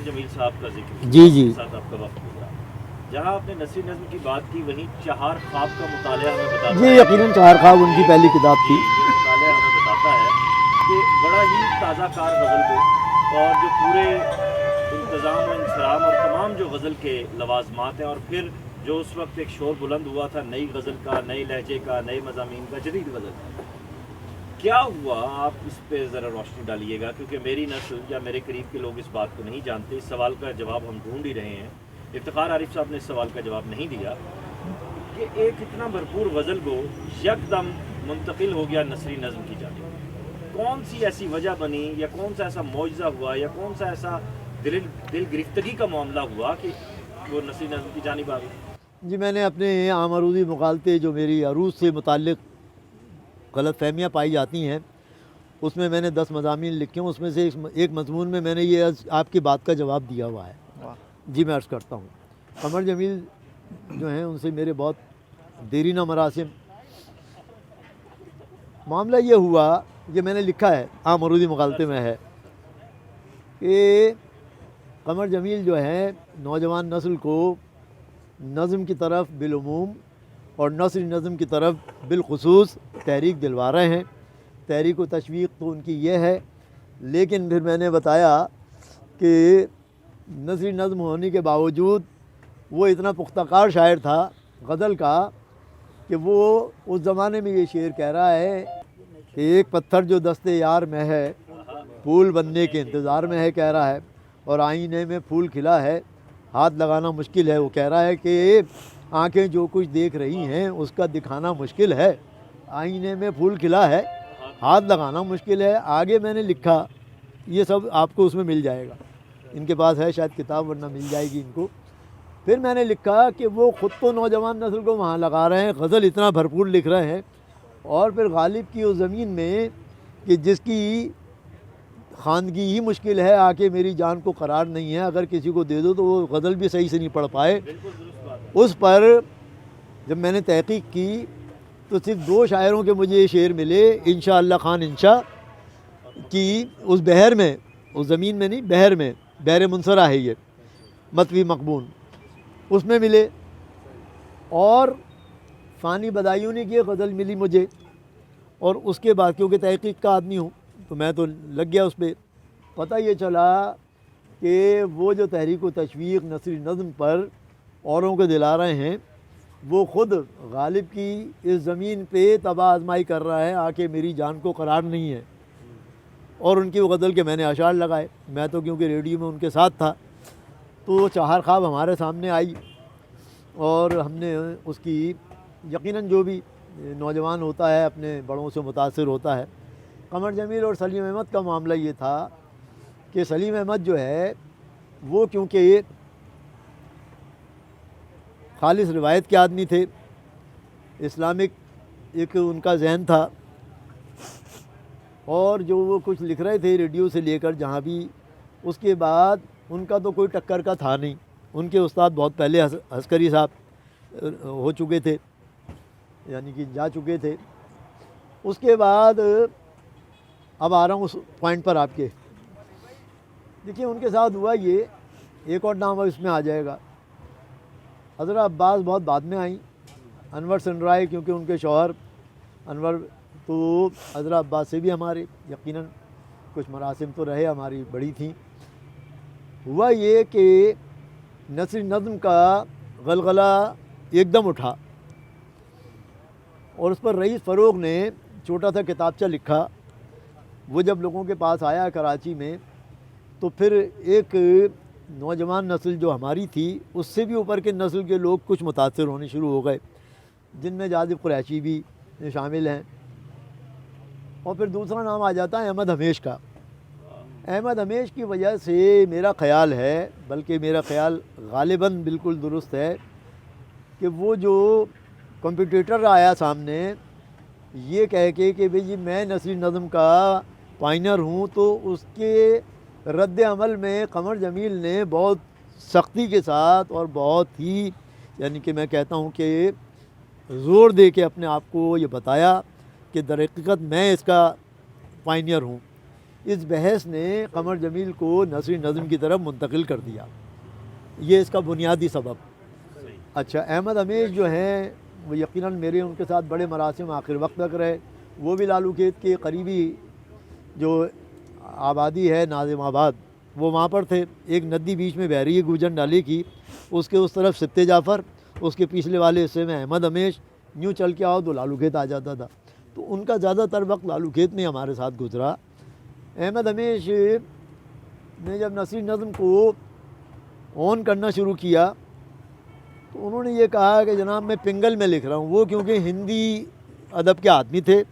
جمیل صاحب کا ذکر کیا، جی اس جی کے ساتھ آپ کا وقت گزرا، جہاں آپ نے نثری نظم کی بات کی وہیں چہار خواب کا مطالعہ ہمیں بتاتا جی، ہے، یقیناً چہار خواب ان کی پہلی کتاب تھی۔ یہ مطالعہ ہمیں بتاتا ہے کہ بڑا ہی تازہ کار غزل کو، اور جو پورے انتظام و انصرام اور تمام جو غزل کے لوازمات ہیں، اور پھر جو اس وقت ایک شور بلند ہوا تھا نئی غزل کا، نئے لہجے کا، نئے مضامین کا، جدید غزل کا، کیا ہوا؟ آپ اس پہ ذرا روشنی ڈالیے گا، کیونکہ میری نسل یا میرے قریب کے لوگ اس بات کو نہیں جانتے۔ اس سوال کا جواب ہم ڈھونڈ ہی رہے ہیں، افتخار عارف صاحب نے اس سوال کا جواب نہیں دیا کہ ایک اتنا بھرپور غزل کو یکدم منتقل ہو گیا نثری نظم کی جانب، کون سی ایسی وجہ بنی، یا کون سا ایسا معجزہ ہوا، یا کون سا ایسا دل گرفتگی کا معاملہ ہوا کہ وہ نثری نظم کی جانب آ گئی؟ جی، میں نے اپنے عام عروضی مغالطے جو میری عروض سے متعلق غلط فہمیاں پائی جاتی ہیں، اس میں میں نے 10 مضامین لکھے ہوں، اس میں سے ایک مضمون میں نے یہ آپ کی بات کا جواب دیا ہوا ہے۔ جی، میں عرض کرتا ہوں، قمر جمیل جو ہیں ان سے میرے بہت دیرینہ مراسم۔ معاملہ یہ ہوا، یہ میں نے لکھا ہے، عام عروضی مغالطے میں ہے، کہ قمر جمیل جو ہے نوجوان نسل کو نظم کی طرف بالعموم اور نثری نظم کی طرف بالخصوص تحریک دلوا رہے ہیں۔ تحریک و تشویق تو ان کی یہ ہے، لیکن پھر میں نے بتایا کہ نثری نظم ہونے کے باوجود وہ اتنا پختہ کار شاعر تھا غزل کا کہ وہ اس زمانے میں یہ شعر کہہ رہا ہے کہ ایک پتھر جو دستے یار میں ہے، پھول بننے کے انتظار میں ہے، کہہ رہا ہے، اور آئینے میں پھول کھلا ہے، ہاتھ لگانا مشکل ہے۔ وہ کہہ رہا ہے کہ آنکھیں جو کچھ دیکھ رہی ہیں اس کا دکھانا مشکل ہے، آئینے میں پھول کھلا ہے، ہاتھ لگانا مشکل ہے۔ آگے میں نے لکھا، یہ سب آپ کو اس میں مل جائے گا، ان کے پاس ہے شاید کتاب، ورنہ مل جائے گی ان کو۔ پھر میں نے لکھا کہ وہ خود تو نوجوان نسل کو وہاں لگا رہے ہیں، غزل اتنا بھرپور لکھ رہے ہیں، اور پھر غالب کی اس زمین میں کہ جس کی خواندگی ہی مشکل ہے، آ کے میری جان کو قرار نہیں ہے، اگر کسی کو دے دو تو وہ غزل بھی صحیح سے نہیں پڑھ پائے۔ اس پر جب میں نے تحقیق کی تو صرف 2 شاعروں کے مجھے یہ شعر ملے، انشاءاللہ خان انشا کی اس بحر میں، اس زمین میں نہیں، بحر میں، بحر منصرہ ہے یہ، مطوی مقبون، اس میں ملے، اور فانی بدایونی کی غزل ملی مجھے۔ اور اس کے بعد کیونکہ تحقیق کا آدمی ہوں تو میں تو لگ گیا اس پہ۔ پتہ یہ چلا کہ وہ جو تحریک و تشویق نثری نظم پر اوروں کو دلا رہے ہیں، وہ خود غالب کی اس زمین پہ تباہ آزمائی کر رہا ہے، آ کے میری جان کو قرار نہیں ہے۔ اور ان کی وہ غزل کے میں نے اشعار لگائے، میں تو کیونکہ ریڈیو میں ان کے ساتھ تھا، تو وہ چہار خواب ہمارے سامنے آئی، اور ہم نے اس کی، یقیناً جو بھی نوجوان ہوتا ہے اپنے بڑوں سے متاثر ہوتا ہے۔ قمر جمیل اور سلیم احمد کا معاملہ یہ تھا کہ سلیم احمد جو ہے وہ کیونکہ خالص روایت کے آدمی تھے، اسلامک ایک ان کا ذہن تھا، اور جو وہ کچھ لکھ رہے تھے ریڈیو سے لے کر جہاں بھی، اس کے بعد ان کا تو کوئی ٹکر کا تھا نہیں۔ ان کے استاد بہت پہلے عسکری صاحب ہو چکے تھے، یعنی کہ جا چکے تھے۔ اس کے بعد اب آ رہا ہوں اس پوائنٹ پر آپ کے، دیکھیے ان کے ساتھ ہوا یہ، ایک اور نام اس میں آ جائے گا، حضرت عباس بہت بعد میں آئیں، انور سن رائے کیونکہ ان کے شوہر انور، تو حضرت عباس سے بھی ہمارے یقیناً کچھ مراسم تو رہے، ہماری بڑی تھیں۔ ہوا یہ کہ نثری نظم کا غلغلہ ایک دم اٹھا، اور اس پر رئیس فروغ نے چھوٹا سا کتابچہ لکھا۔ وہ جب لوگوں کے پاس آیا کراچی میں، تو پھر ایک نوجوان نسل جو ہماری تھی اس سے بھی اوپر کے نسل کے لوگ کچھ متاثر ہونے شروع ہو گئے، جن میں جاذب قریشی بھی شامل ہیں، اور پھر دوسرا نام آ جاتا ہے احمد ہمیش کا۔ احمد ہمیش کی وجہ سے میرا خیال ہے، بلکہ میرا خیال غالباً بالکل درست ہے، کہ وہ جو کمپٹیٹر آیا سامنے یہ کہہ کے کہ بھئی میں نثری نظم کا پائنر ہوں، تو اس کے رد عمل میں قمر جمیل نے بہت سختی کے ساتھ اور بہت ہی، یعنی کہ میں کہتا ہوں کہ زور دے کے اپنے آپ کو یہ بتایا کہ در حقیقت میں اس کا پائنیئر ہوں۔ اس بحث نے قمر جمیل کو نثری نظم کی طرف منتقل کر دیا، یہ اس کا بنیادی سبب۔ اچھا، احمد ہمیش جو ہیں وہ یقیناً میرے ان کے ساتھ بڑے مراسم آخر وقت تک رہے، وہ بھی لالو کھیت کے قریبی جو آبادی ہے ناظم آباد، وہ وہاں پر تھے۔ ایک ندی بیچ میں بہ رہی ہے گوجن نالی کی، اس کے اس طرف سبتے جعفر، اس کے پچھلے والے حصے میں احمد ہمیش، یوں چل کے آؤ تو لالو کھیت آ جاتا تھا۔ تو ان کا زیادہ تر وقت لالو کھیت میں ہمارے ساتھ گزرا۔ احمد ہمیش نے جب نثری نظم کو آن کرنا شروع کیا تو انہوں نے یہ کہا کہ جناب میں پنگل میں لکھ رہا ہوں، وہ کیونکہ ہندی ادب کے آدمی تھے،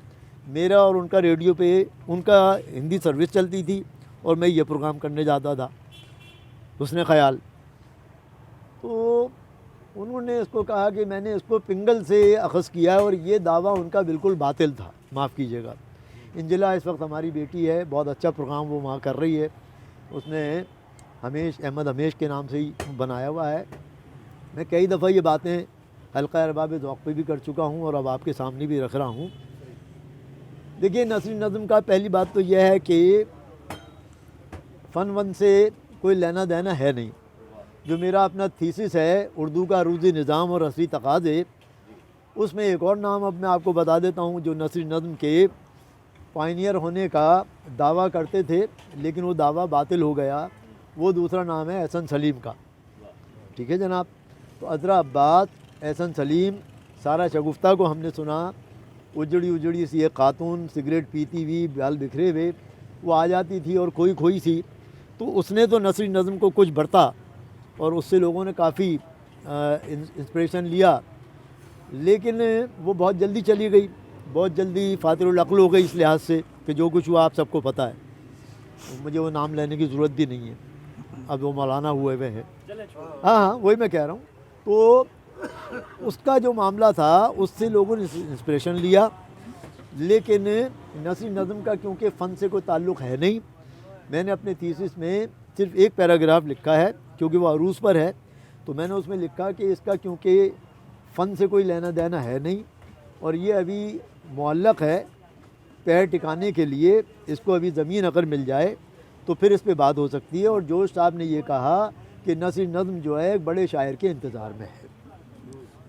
میرا اور ان کا ریڈیو پہ ان کا ہندی سروس چلتی تھی اور میں یہ پروگرام کرنے جاتا تھا حسن خیال۔ تو انہوں نے اس کو کہا کہ میں نے اس کو پنگل سے اخذ کیا ہے، اور یہ دعویٰ ان کا بالکل باطل تھا، معاف کیجیے گا۔ انجلا اس وقت ہماری بیٹی ہے، بہت اچھا پروگرام وہ وہاں کر رہی ہے، اس نے احمد ہمیش کے نام سے ہی بنایا ہوا ہے۔ میں کئی دفعہ یہ باتیں حلقہ ارباب ذوق پہ بھی کر چکا ہوں اور اب آپ کے سامنے بھی رکھ رہا ہوں۔ دیکھیے، نثری نظم کا پہلی بات تو یہ ہے کہ فن سے کوئی لینا دینا ہے نہیں۔ جو میرا اپنا تھیسس ہے اردو کا عروضی نظام اور عصری تقاضے، اس میں ایک اور نام اب میں آپ کو بتا دیتا ہوں جو نثری نظم کے پائنیئر ہونے کا دعویٰ کرتے تھے، لیکن وہ دعویٰ باطل ہو گیا۔ وہ دوسرا نام ہے احسن سلیم کا، ٹھیک ہے جناب۔ تو عذرا عباس، احسن سلیم، سارا شگفتہ کو ہم نے سنا، اجڑی سی ایک خاتون سگریٹ پیتی ہوئی، بال بکھرے ہوئے، وہ آ جاتی تھی اور کھوئی سی، تو اس نے تو نثری نظم کو کچھ برتا اور اس سے لوگوں نے کافی انسپریشن لیا، لیکن وہ بہت جلدی چلی گئی، بہت جلدی فاتر العقل ہو گئی اس لحاظ سے کہ جو کچھ ہوا آپ سب کو پتہ ہے، مجھے وہ نام لینے کی ضرورت بھی نہیں ہے، اب وہ مولانا ہوئے ہوئے ہیں۔ ہاں وہی میں کہہ رہا ہوں۔ تو اس کا جو معاملہ تھا اس سے لوگوں نے انسپریشن لیا، لیکن نثری نظم کا کیونکہ فن سے کوئی تعلق ہے نہیں، میں نے اپنے تھیسس میں صرف ایک پیراگراف لکھا ہے کیونکہ وہ عروض پر ہے، تو میں نے اس میں لکھا کہ اس کا کیونکہ فن سے کوئی لینا دینا ہے نہیں اور یہ ابھی معلق ہے، پیر ٹکانے کے لیے اس کو ابھی زمین اگر مل جائے تو پھر اس پہ بات ہو سکتی ہے۔ اور جوش صاحب نے یہ کہا کہ نثری نظم جو ہے ایک بڑے شاعر کے انتظار میں ہے۔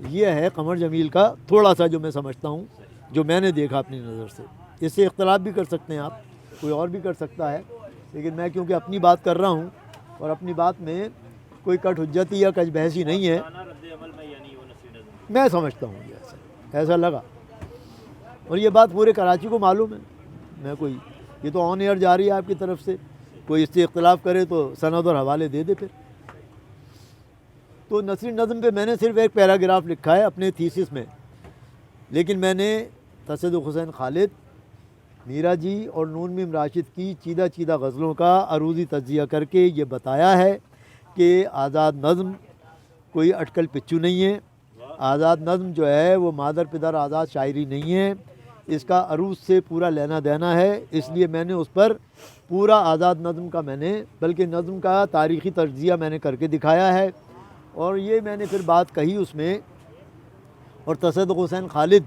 یہ ہے قمر جمیل کا تھوڑا سا جو میں سمجھتا ہوں، جو میں نے دیکھا اپنی نظر سے۔ اس سے اختلاف بھی کر سکتے ہیں آپ، کوئی اور بھی کر سکتا ہے، لیکن میں کیونکہ اپنی بات کر رہا ہوں اور اپنی بات میں کوئی کٹ حجتی یا کچھ بحثی نہیں ہے، میں سمجھتا ہوں یہ ایسا لگا، اور یہ بات پورے کراچی کو معلوم ہے۔ میں کوئی یہ تو آن ایئر جا رہی ہے آپ کی طرف سے، کوئی اس سے اختلاف کرے تو سند اور حوالے دے دے پھر۔ تو نثری نظم پہ میں نے صرف ایک پیراگراف لکھا ہے اپنے تھیسس میں، لیکن میں نے تصدق حسین خالد، میرا جی اور نون میم راشد کی چیدہ غزلوں کا عروضی تجزیہ کر کے یہ بتایا ہے کہ آزاد نظم کوئی اٹکل پچو نہیں ہے، آزاد نظم جو ہے وہ مادر پدر آزاد شاعری نہیں ہے، اس کا عروض سے پورا لینا دینا ہے۔ اس لیے میں نے اس پر پورا آزاد نظم کا بلکہ نظم کا تاریخی تجزیہ میں نے کر کے دکھایا ہے، اور یہ میں نے پھر بات کہی اس میں، اور تصدق حسین خالد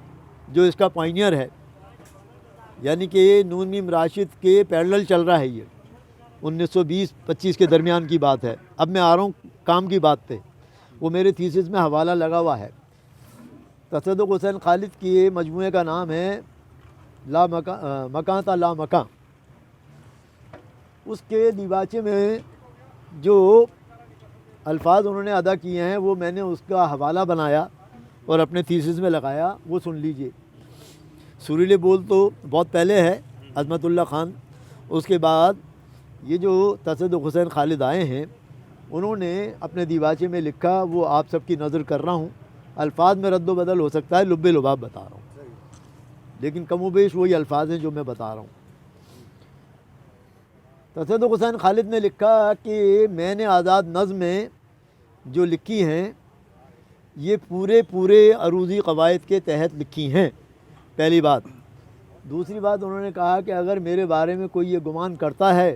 جو اس کا پائنیئر ہے، یعنی کہ نون میم راشد کے پیرلل چل رہا ہے، یہ 1920-25 کے درمیان کی بات ہے۔ اب میں آ رہا ہوں کام کی بات پہ، وہ میرے تھیسس میں حوالہ لگا ہوا ہے۔ تصدق حسین خالد کی مجموعے کا نام ہے مکان تا لا مکان۔ اس کے دیباچے میں جو الفاظ انہوں نے ادا کیے ہیں وہ میں نے اس کا حوالہ بنایا اور اپنے تھیسس میں لگایا، وہ سن لیجئے۔ سریلے بول تو بہت پہلے ہے، عظمت اللہ خان، اس کے بعد یہ جو تصدق حسین خالد آئے ہیں انہوں نے اپنے دیباچے میں لکھا، وہ آپ سب کی نظر کر رہا ہوں، الفاظ میں رد و بدل ہو سکتا ہے، لب لباب بتا رہا ہوں، لیکن کم و بیش وہی الفاظ ہیں جو میں بتا رہا ہوں۔ تصدق حسین خالد نے لکھا کہ میں نے آزاد نظمیں جو لکھی ہیں یہ پورے عروضی قواعد کے تحت لکھی ہیں، پہلی بات۔ دوسری بات انہوں نے کہا کہ اگر میرے بارے میں کوئی یہ گمان کرتا ہے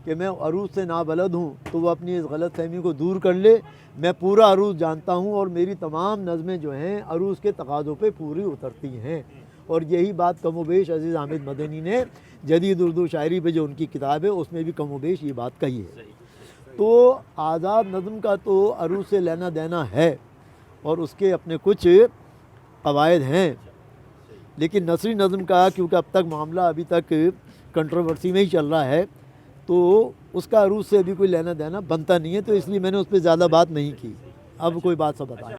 کہ میں عروض سے نابلد ہوں تو وہ اپنی اس غلط فہمی کو دور کر لے، میں پورا عروض جانتا ہوں اور میری تمام نظمیں جو ہیں عروض کے تقاضوں پہ پوری اترتی ہیں، اور یہی بات کم و بیش عزیز حامد مدنی نے جدید اردو شاعری پہ جو ان کی کتاب ہے اس میں بھی کم و بیش یہ بات کہی ہے۔ تو آزاد نظم کا تو عروض سے لینا دینا ہے اور اس کے اپنے کچھ قواعد ہیں، لیکن نثری نظم کا کیونکہ اب تک معاملہ ابھی تک کنٹروورسی میں ہی چل رہا ہے تو اس کا عروض سے ابھی کوئی لینا دینا بنتا نہیں ہے، تو اس لیے میں نے اس پہ زیادہ بات نہیں کی۔ اب کوئی بات سب بتائیں۔